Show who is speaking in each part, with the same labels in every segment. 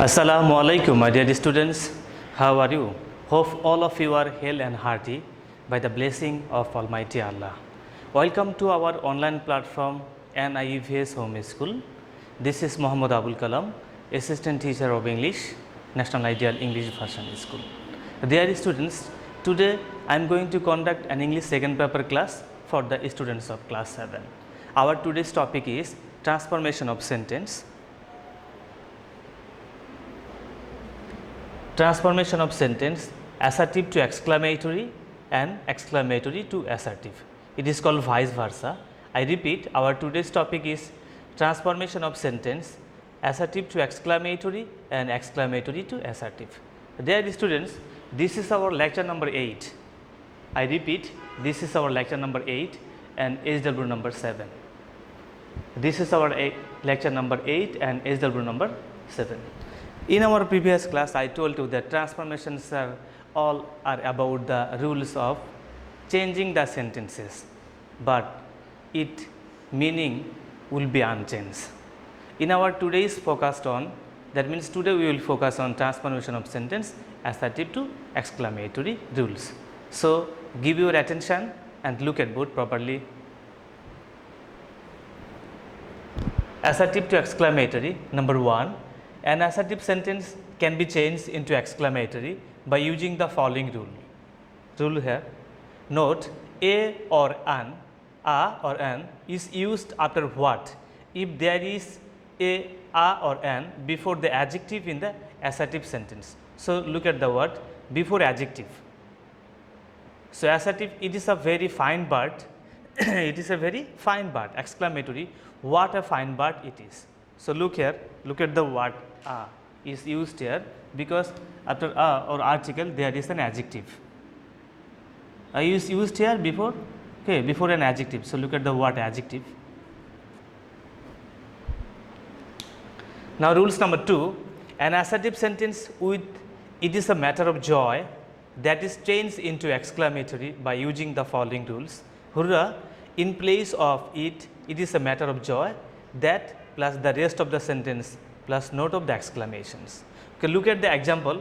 Speaker 1: Assalamu alaikum, my dear students. How are you? Hope all of you are hale and hearty by the blessing of Almighty Allah. Welcome to our online platform NIEVS Home School. This is Muhammad Abul Kalam, Assistant Teacher of English, National Ideal English Version School. Dear students, today I am going to conduct an English second paper class for the students of class 7. Our today's topic is transformation of sentence. Transformation of sentence, assertive to exclamatory and exclamatory to assertive. It is called vice versa. I repeat, our today's topic is transformation of sentence, assertive to exclamatory and exclamatory to assertive. Dear students, this is our lecture number 8. I repeat, this is our lecture number 8 and SW number 7. This is our lecture number 8 and SW number 7. In our previous class, I told you that transformations are about the rules of changing the sentences, but its meaning will be unchanged. In our today's focused on, that means today we will focus on transformation of sentence assertive to exclamatory rules. So give your attention and look at both properly. Assertive to exclamatory, number 1. An assertive sentence can be changed into exclamatory by using the following rule. Rule here. Note, a or an is used after what? If there is a or an before the adjective in the assertive sentence. So look at the word before adjective. So assertive, it is a very fine bird. It is a very fine bird. Exclamatory, what a fine bird it is. So look here, look at the word a is used here because after a or article there is an adjective. A is used here before an adjective. So look at the word adjective. Now rules number 2, an assertive sentence with it is a matter of joy that is changed into exclamatory by using the following rules. Hurrah, in place of it is a matter of joy, that plus the rest of the sentence plus note of the exclamations. Okay, look at the example.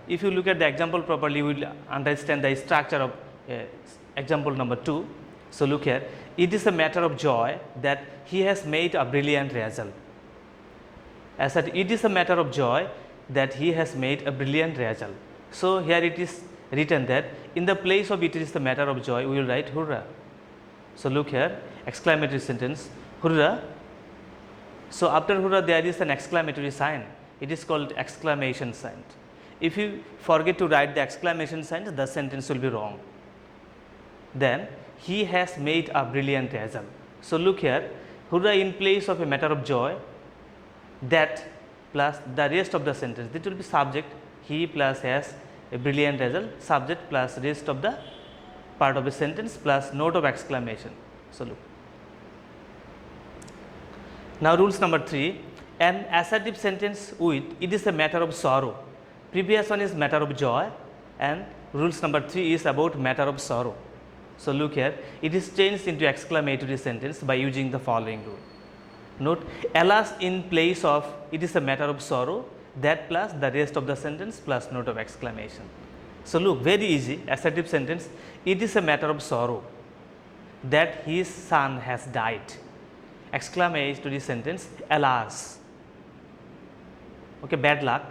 Speaker 1: If you look at the example properly, you will understand the structure of example number 2. So look here, it is a matter of joy that he has made a brilliant result. As said, it is a matter of joy that he has made a brilliant result. So here it is written that in the place of it is the matter of joy, we will write hurrah. So look here, exclamatory sentence, hurrah. So after hurrah there is an exclamatory sign. It is called exclamation sign. If you forget to write the exclamation sign, the sentence will be wrong. Then he has made a brilliant result. So look here, hurrah in place of a matter of joy, that plus the rest of the sentence. This will be subject, he plus has a brilliant result, subject plus rest of the part of the sentence plus note of exclamation. So look. Now rules number 3, an assertive sentence with it is a matter of sorrow. Previous one is matter of joy and rules number 3 is about matter of sorrow. So look here, it is changed into exclamatory sentence by using the following rule. Note, alas in place of it is a matter of sorrow, that plus the rest of the sentence plus note of exclamation. So look, very easy, assertive sentence, it is a matter of sorrow that his son has died. Exclamatory sentence, alas. Okay, bad luck.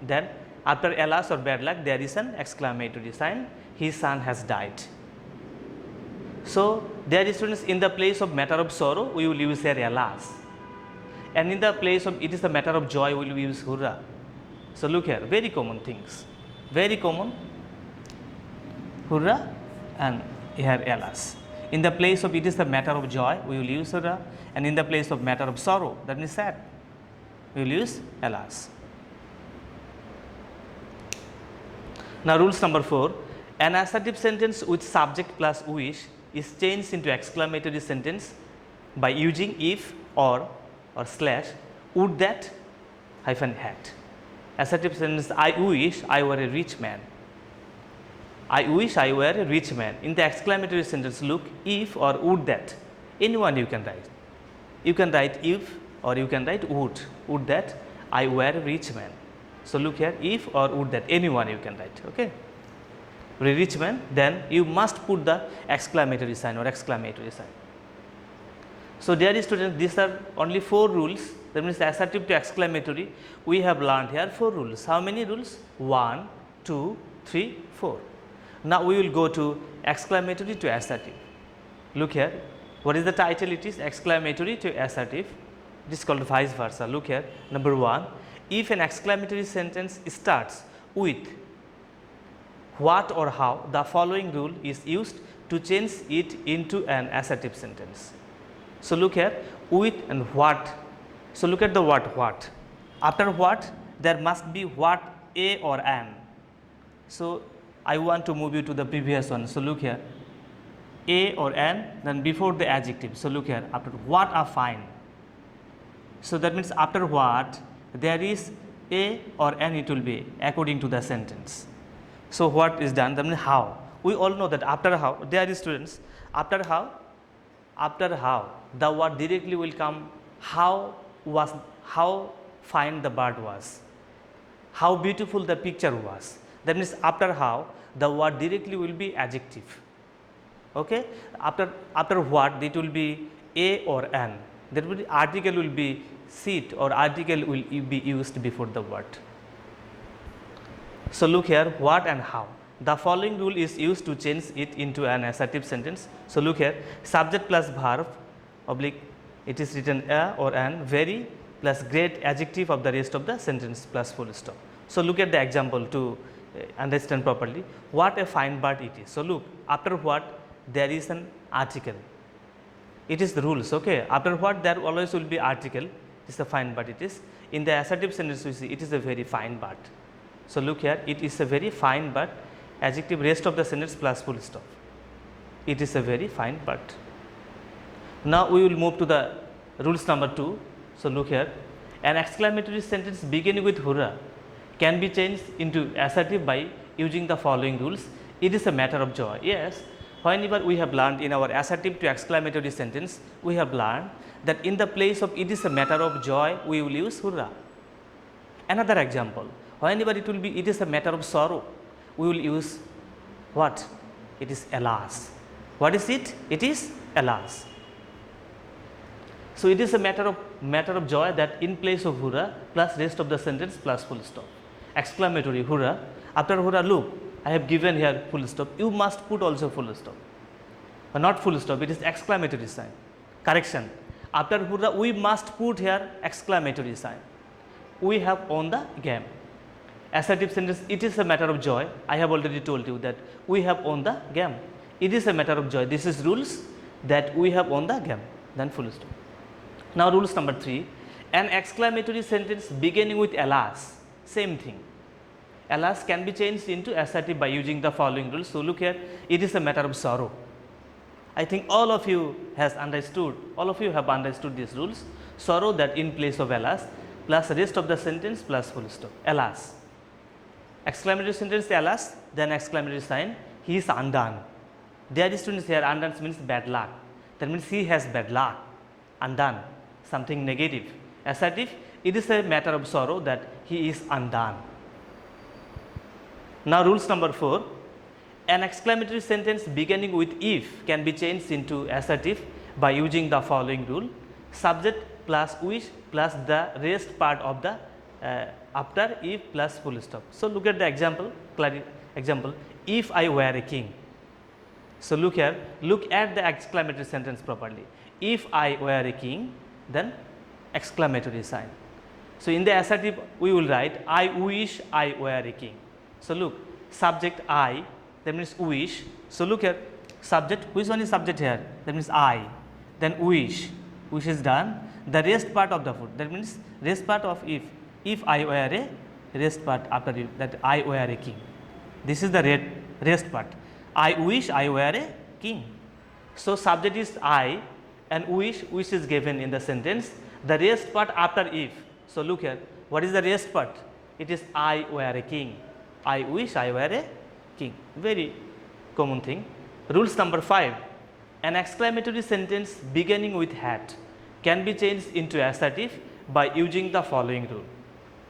Speaker 1: Then after alas or bad luck there is an exclamatory sign, his son has died. So there is students, in the place of matter of sorrow we will use here alas, and in the place of it is a matter of joy we will use hurrah. So look here, very common things, very common, hurrah and here alas. In the place of it is a matter of joy, we will use hurrah, and in the place of matter of sorrow, that means sad, we will use alas. Now rules number 4, an assertive sentence with subject plus wish is changed into exclamatory sentence by using if or slash would that hyphen had. Assertive sentence, I wish I were a rich man. I wish I were a rich man. In the exclamatory sentence, look, if or would that, anyone you can write. You can write if or you can write would that I were a rich man. So look here, if or would that, anyone you can write, okay. Rich man, then you must put the exclamatory sign or exclamatory sign. So dear students, these are only 4 rules, that means assertive to exclamatory. We have learned here 4 rules. How many rules? 1, 2, 3, 4. Now we will go to exclamatory to assertive. Look here, what is the title? It is exclamatory to assertive. It is called vice versa. Look here, number 1, if an exclamatory sentence starts with what or how, the following rule is used to change it into an assertive sentence. So look here, with and what. So look at the word what. After what, there must be what, a or an. So I want to move you to the previous one. So look here, a or an, then before the adjective. So look here, after what are fine. So that means after what there is a or an, it will be according to the sentence. So what is done? That means how. We all know that after how, there is students, after how the word directly will come how fine the bird was, how beautiful the picture was. That means after how the word directly will be adjective, okay. After what it will be a or an, that will be article will be sit or article will be used before the word. So look here, what and how. The following rule is used to change it into an assertive sentence. So look here, subject plus verb oblique, it is written a or an, very plus great adjective of the rest of the sentence plus full stop. So look at the example to understand properly what a fine bird it is. So look, after what there is an article. It is the rules, okay. After what there always will be article. It is a fine bird it is. In the assertive sentence we see it is a very fine bird. So look here, it is a very fine bird, adjective rest of the sentence plus full stop. It is a very fine bird. Now we will move to the rules number 2. So look here, an exclamatory sentence beginning with hurrah can be changed into assertive by using the following rules. It is a matter of joy. Yes, whenever we have learned in our assertive to exclamatory sentence, we have learned that in the place of it is a matter of joy, we will use hurrah. Another example, whenever it will be it is a matter of sorrow, we will use what? It is alas. What is it? It is alas. So it is a matter of joy, that in place of hurrah plus rest of the sentence plus full stop. Exclamatory hurrah, after hurrah look, I have given here full stop, you must put also full stop, but not full stop, it is exclamatory sign. Correction, after hurrah we must put here exclamatory sign. We have won the game. Assertive sentence, it is a matter of joy, I have already told you that we have won the game. It is a matter of joy, this is rules that we have won the game, then full stop. Now rules number 3, an exclamatory sentence beginning with alas, same thing. Alas can be changed into assertive by using the following rules. So look here, it is a matter of sorrow. I think all of you have understood these rules. Sorrow, that in place of alas plus rest of the sentence plus full stop. Alas. Exclamatory sentence alas, then exclamatory sign, he is undone. There is students here, undone means bad luck. That means he has bad luck. Undone, something negative. Assertive, it is a matter of sorrow that he is undone. Now rules number 4, an exclamatory sentence beginning with if can be changed into assertive by using the following rule: subject plus wish plus the rest part of the after if plus full stop. So look at the example, if I were a king. So look here, look at the exclamatory sentence properly. If I were a king, then exclamatory sign. So in the assertive we will write I wish I were a king. So look, subject I, that means wish. So look here, subject, which one is subject here? That means I. Then wish is done. The rest part of the food, that means rest part of if I were a, rest part after if, that I were a king. This is the rest part. I wish I were a king. So subject is I and wish is given in the sentence. The rest part after if. So look here, what is the rest part? It is I were a king. I wish I were a king. Very common thing. Rules number 5, an exclamatory sentence beginning with had can be changed into assertive by using the following rule.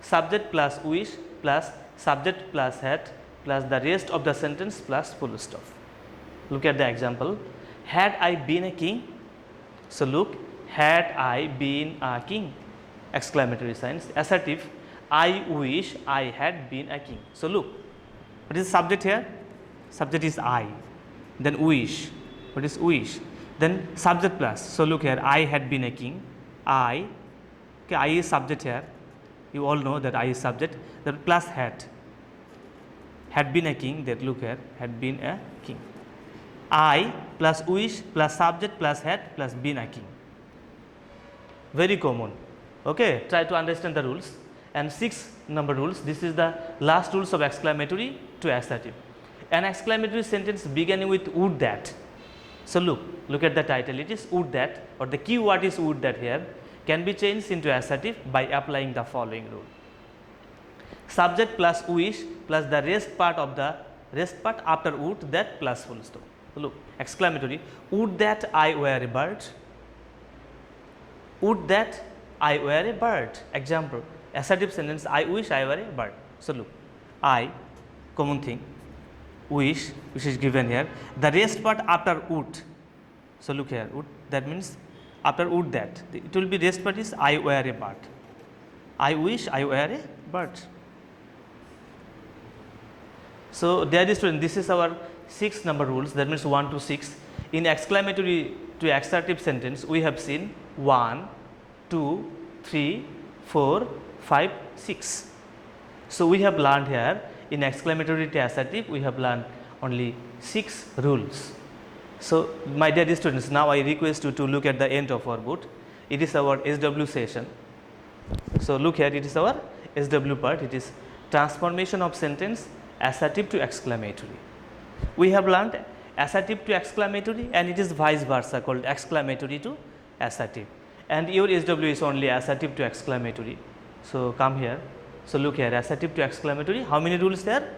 Speaker 1: subject plus wish plus subject plus had plus the rest of the sentence plus full stop. Look at the example. Had I been a king? So look, had I been a king? Exclamatory signs. Assertive, I wish I had been a king. So look, what is the subject here? Subject is I. Then wish. What is wish? Then subject plus. So look here, I had been a king. I. Okay, I is subject here. You all know that I is subject. Then plus had. Had been a king. That look here, had been a king. I plus wish plus subject plus had plus been a king. Very common. Okay, try to understand the rules. And 6 number rules. This is the last rules of exclamatory to assertive. An exclamatory sentence beginning with would that. So look at the title. It is would that, or the key word is would that here, can be changed into assertive by applying the following rule. Subject plus wish plus the rest part after would that plus full stop. Look, exclamatory, would that I were a bird? Would that I were a bird? Example, assertive sentence, I wish I were a bird. So look, I, common thing, wish, which is given here, the rest part after would. So look here, would, that means after would that, it will be rest part is I were a bird. I wish I were a bird. So dear student, this is our 6 number rules, that means 1 to 6. In exclamatory to assertive sentence, we have seen 1, 2, 3, 4, 5, 6. So we have learned here in exclamatory to assertive, we have learned only 6 rules. So my dear students, now I request you to look at the end of our board. It is our SW session. So look here, it is our SW part. It is transformation of sentence assertive to exclamatory. We have learned assertive to exclamatory, and it is vice versa called exclamatory to assertive. And your SW is only assertive to exclamatory. So come here. So look here, assertive to exclamatory. How many rules there?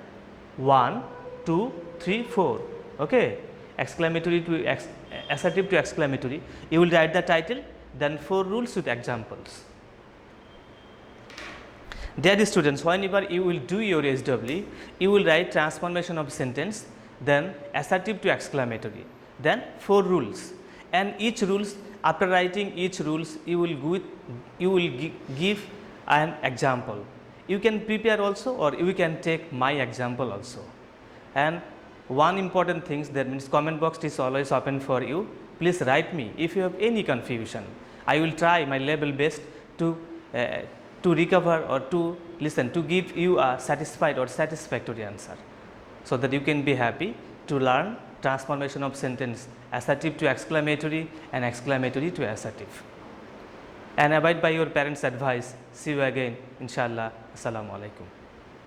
Speaker 1: 1, 2, 3, 4. Okay. Exclamatory to assertive to exclamatory. You will write the title, then 4 rules with examples. Dear students, whenever you will do your SW, you will write transformation of sentence, then assertive to exclamatory, then 4 rules, and each rules, after writing each rules, you will give an example. You can prepare also, or you can take my example also. And one important thing, that means comment box is always open for you. Please write me if you have any confusion. I will try my level best to recover or to listen, to give you a satisfied or satisfactory answer, so that you can be happy to learn transformation of sentence assertive to exclamatory and exclamatory to assertive. And abide by your parents' advice. See you again, inshallah. Assalamu alaikum.